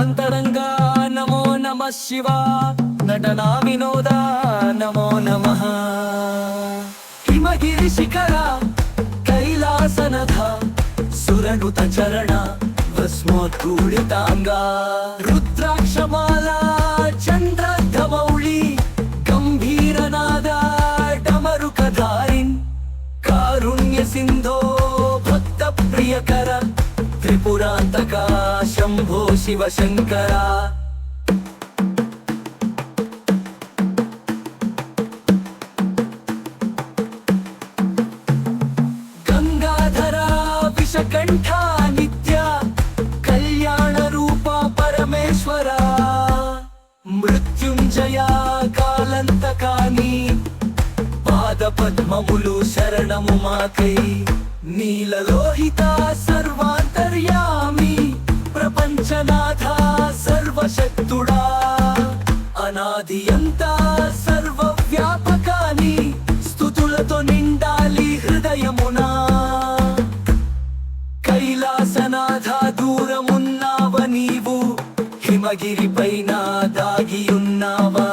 నటనాంతరంగా నమో నమ శివ నటనా వినోద నమో నమః హిమగిరి శిఖర కైలాసనథ సురనుత చరణ భస్మోద్గూడితాంగా రుద్రాక్షమాల చంద్రధమౌళి గంభీరనాద డమరుకధారిన్ కారుణ్య సింధో భక్త ప్రియకర త్రిపురాంతక శంభో శివ శంకర గంగాధర విషకంఠ నిత్య కళ్యాణ రూప పరమేశ్వర మృత్యుంజయ కాలంతకాని పాద పద్మములు శరణము మాకై నీలలోహిత సర్వాంతర్యామి ప్రపంచనాథ సర్వశక్తుడా అనాది అంత సర్వవ్యాపకాని స్తుతులతో నిండాలి హృదయమునా కైలాసనాథ దూరమున్నావ నీవు హిమగిరి పైన దాగియున్నావా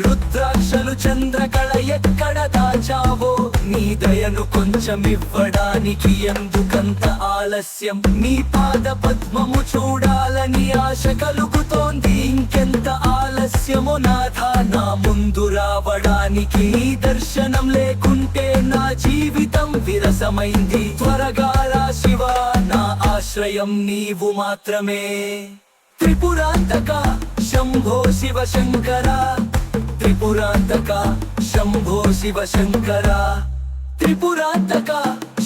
రుద్రాక్షలు చంద్రకళ ఎక్కడ దాచావో నీ దయను కొంచెమివ్వడానికి ఎందుకంత ఆలస్యం నీ పాద పద్మము చూడాలని ఆశ కలుగుతోంది ఇంకెంత ఆలస్యమో నాథ నా ముందు రావడానికి నీ దర్శనం లేకుంటే నా జీవితం విరసమైంది త్వరగా రా శివ నా ఆశ్రయం నీవు మాత్రమే త్రిపురాంతక శంభో శివ శంకర త్రిపురాంతక శంభో శివ శంకర త్రిపురాంతక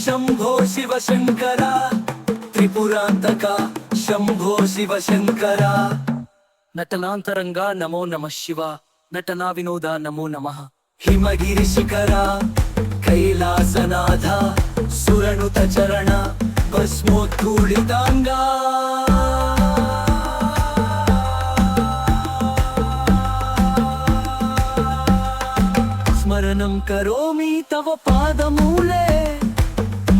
శంభో శివ శంకర త్రిపురాంతక శంభో శివ శంకర నటనాంతరంగా నమో నమ శివ నటనా వినోద నమో నమః హిమగిరి శిఖర కైలాసనాథ సురనుత చరణ భస్మోద్గూడితాంగా స్మరణం కరోమి తవ పాదమూలే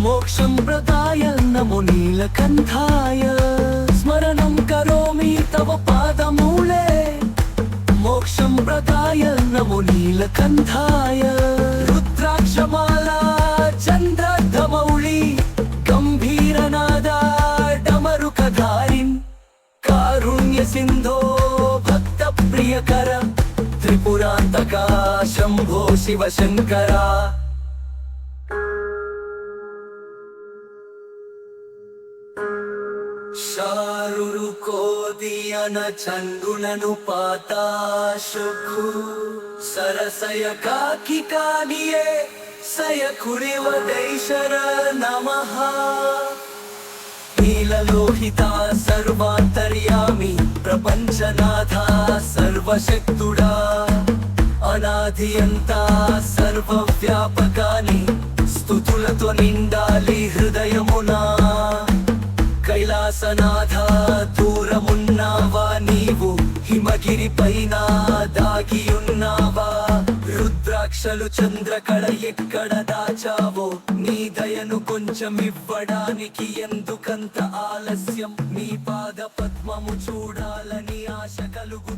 మోక్షం ప్రదాయ నమో నీలకంఠాయ స్మరణం కరోమి తవ పాదమూలే మోక్షం ప్రదాయ నమో నీలకంఠాయ రుద్రాక్షమాల చంద్రధమౌళి గంభీరనాద డమరుకధారిన్ కారుణ్య సింధో భక్త ప్రియకర త్రిపురాంతక శంభో శివ శంకర శారురు కోదియన చందులను పాతాశుకు సరసయ కాకి కానియే సయ కురివదైశర నమః నీలలోహిత సర్వాంతర్యామి ప్రపంచనాథ సర్వశక్తుడా అనాది అంత సర్వవ్యాపకాని స్తుతులతో నిండాలి హృదయమునా కైలాసనాథ దూరమున్నావా నీవు హిమగిరి పైన దాగియున్నావా రుద్రాక్షలు చంద్రకళ ఎక్కడ దాచావో నీ దయను కొంచెమివ్వడానికి ఎందుకంత ఆలస్యం నీ పాద పద్మము చూడాలని ఆశ కలుగు